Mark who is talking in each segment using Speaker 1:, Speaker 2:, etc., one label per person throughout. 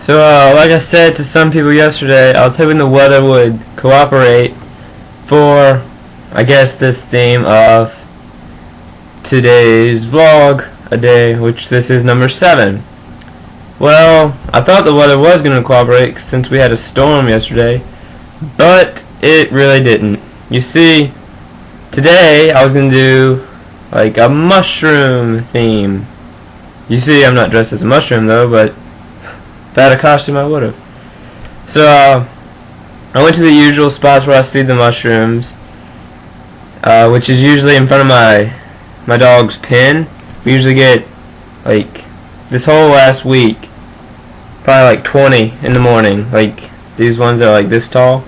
Speaker 1: So, like I said to some people yesterday, I was hoping the weather would cooperate for, I guess, this theme of today's vlog, which this is number 7. Well, I thought the weather was going to cooperate since we had a storm yesterday, but it really didn't. You see, today I was going to do like a mushroom theme. You see, I'm not dressed as a mushroom though, but if I had a costume I would have. So I went to the usual spots where I see the mushrooms, which is usually in front of my dog's pen. We usually get, like, this whole last week, probably like 20 in the morning. Like, these ones that are like this tall.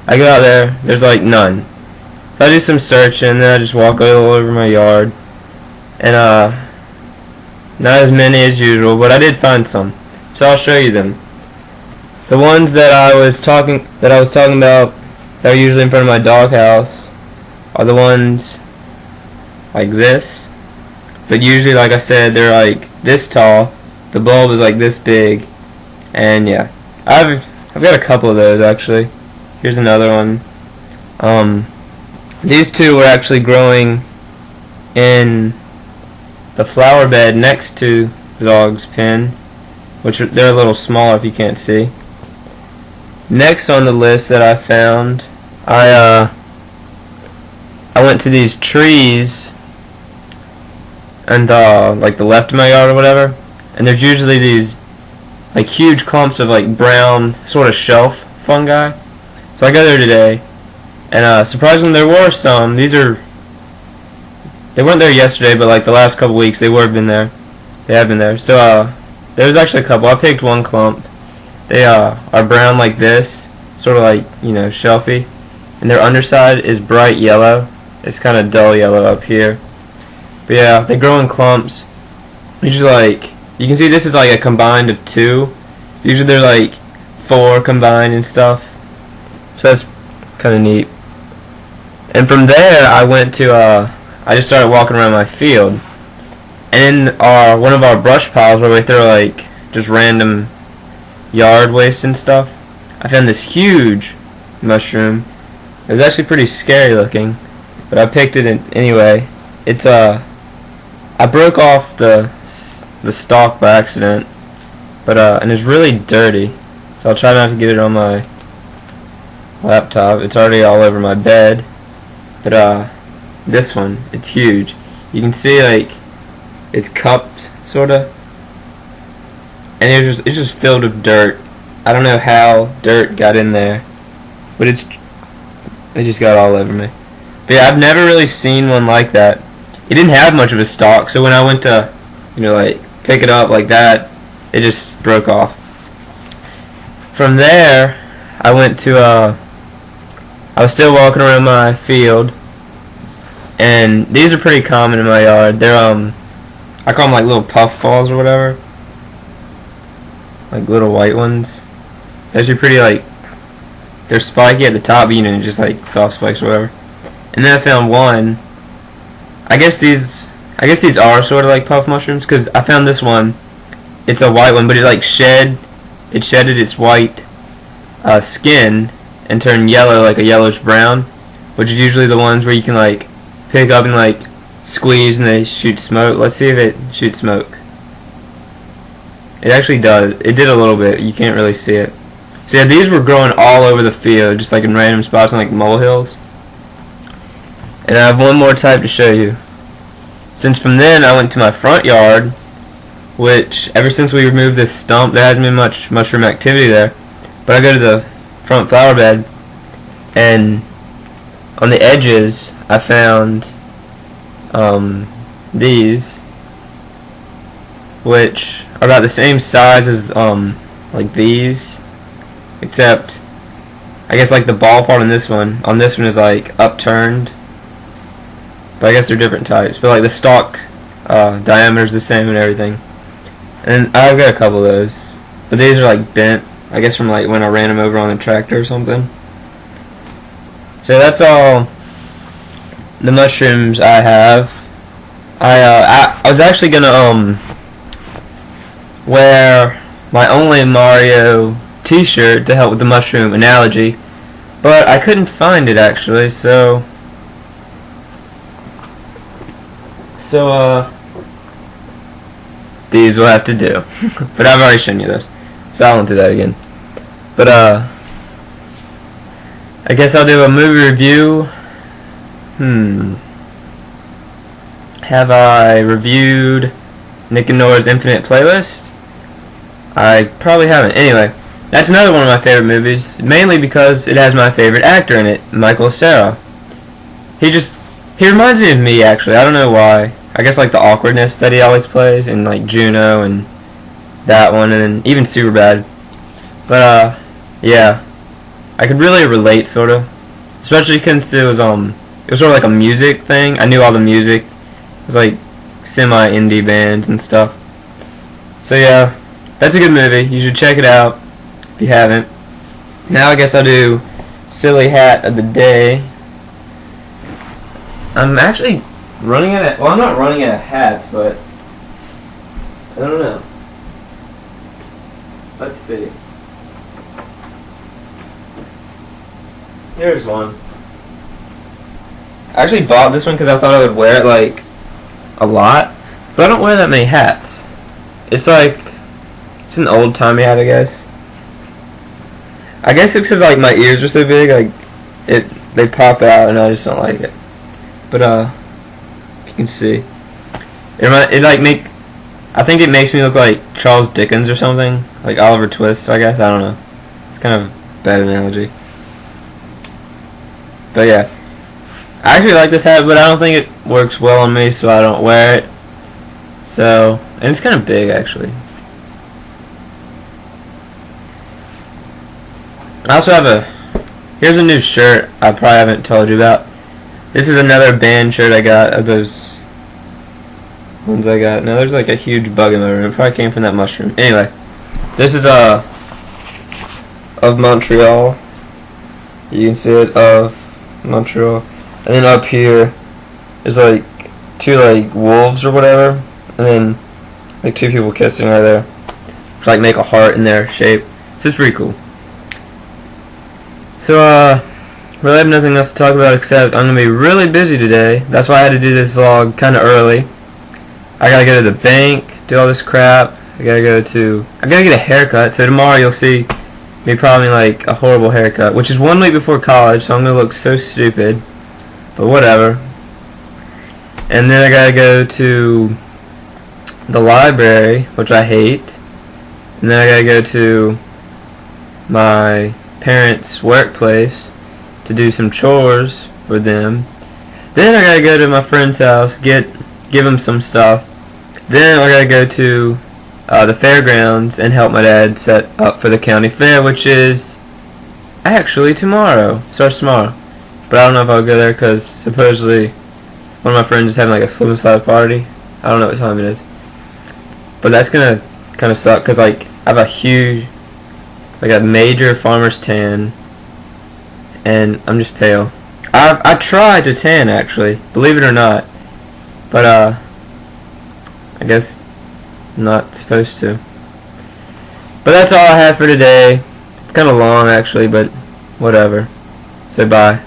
Speaker 1: I go out there, there's like none. So I do some searching, then I just walk all over my yard. And not as many as usual, but I did find some. So I'll show you them. The ones that I was talking about that are usually in front of my doghouse are the ones like this. But usually, like I said, they're like this tall. The bulb is like this big. And yeah, I've got a couple of those actually. Here's another one. These two were actually growing in the flower bed next to the dog's pen, which they're a little smaller if you can't see. Next on the list that I found, I went to these trees and like the left of my yard or whatever, and there's usually these like huge clumps of like brown sort of shelf fungi. So I go there today, and surprisingly there were some. They weren't there yesterday, but like the last couple weeks they have been there. So there was actually a couple. I picked one clump. They are brown like this, sort of like, you know, shelfy, and their underside is bright yellow. It's kind of dull yellow up here. But yeah, they grow in clumps. Usually, like, you can see this is like a combined of 2. Usually they're like 4 combined and stuff. So that's kind of neat. And from there, I went to I just started walking around my field. And in one of our brush piles where we throw like just random yard waste and stuff, I found this huge mushroom. It was actually pretty scary looking, but I picked it anyway. It's I broke off the stalk by accident, but and it's really dirty, so I'll try not to get it on my laptop. It's already all over my bed, but this one, it's huge. You can see like it's cupped sorta, and it's just filled with dirt. I don't know how dirt got in there, but it just got all over me. But yeah, I've never really seen one like that. It didn't have much of a stalk, so when I went to, you know, like pick it up like that, it just broke off. From there, I went to I was still walking around my field, and these are pretty common in my yard. They're I call them like little puffballs or whatever, like little white ones. They're actually pretty, like, they're spiky at the top, but, you know, just like soft spikes or whatever. And then I found one. I guess these are sort of like puff mushrooms, because I found this one. It's a white one, but it like shedded its white skin and turned yellow, like a yellowish brown, which is usually the ones where you can like pick up and like squeeze and they shoot smoke. Let's see if it shoots smoke. It actually does. It did a little bit. You can't really see it. So yeah, these were growing all over the field, just like in random spots on like molehills. And I have one more type to show you. Since from then I went to my front yard, which ever since we removed this stump, there hasn't been much mushroom activity there. But I go to the front flower bed, and on the edges I found these, which are about the same size as like these, except I guess like the ball part on this one is like upturned. But I guess they're different types. But like the stalk diameter is the same and everything. And I've got a couple of those. But these are like bent, I guess from like when I ran them over on a tractor or something. So that's all the mushrooms I have. I was actually gonna where my only Mario t-shirt to help with the mushroom analogy, but I couldn't find it actually, so these will have to do. But I've already shown you those, so I won't do that again. But I guess I'll do a movie review. Have I reviewed Nick and Nora's Infinite Playlist? I probably haven't. Anyway, that's another one of my favorite movies, mainly because it has my favorite actor in it, Michael Cera. He reminds me of me, actually. I don't know why. I guess like the awkwardness that he always plays in like Juno and that one, and then even Superbad. But yeah, I could really relate, sort of, especially since it was sort of like a music thing. I knew all the music. It was like semi-indie bands and stuff. So yeah, that's a good movie. You should check it out if you haven't. Now I guess I'll do Silly Hat of the Day. I'm actually running out of, well, I'm not running out of hats, but I don't know. Let's see. Here's one. I actually bought this one because I thought I would wear it like a lot, but I don't wear that many hats. It's like, it's an old timey hat, I guess. I guess it's because like my ears are so big, like they pop out, and I just don't like it. But if you can see, I think it makes me look like Charles Dickens or something, like Oliver Twist, I guess. I don't know. It's kind of a bad analogy. But yeah, I actually like this hat, but I don't think it works well on me, so I don't wear it. So, and it's kind of big actually. I also have here's a new shirt I probably haven't told you about. This is another band shirt I got of those ones I got. Now there's like a huge bug in my room. It probably came from that mushroom. Anyway, this is of Montreal. You can see it, of Montreal. And then up here is like two like wolves or whatever, and then like two people kissing right there, which like make a heart in their shape. So it's pretty cool. So really have nothing else to talk about except I'm gonna be really busy today. That's why I had to do this vlog kind of early. I gotta go to the bank, do all this crap. I gotta get a haircut. So tomorrow you'll see me probably like a horrible haircut, which is 1 week before college, so I'm gonna look so stupid. But whatever. And then I gotta go to the library, which I hate. And then I gotta go to my parents' workplace to do some chores for them. Then I gotta go to my friend's house, give him some stuff. Then I gotta go to the fairgrounds and help my dad set up for the county fair, which is actually tomorrow. Starts tomorrow. But I don't know if I'll go there because supposedly one of my friends is having like a slip and slide party. I don't know what time it is. But that's gonna kind of suck because like I have a major farmer's tan, and I'm just pale. I tried to tan actually, believe it or not, but I guess I'm not supposed to. But that's all I have for today. It's kind of long actually, but whatever. So bye.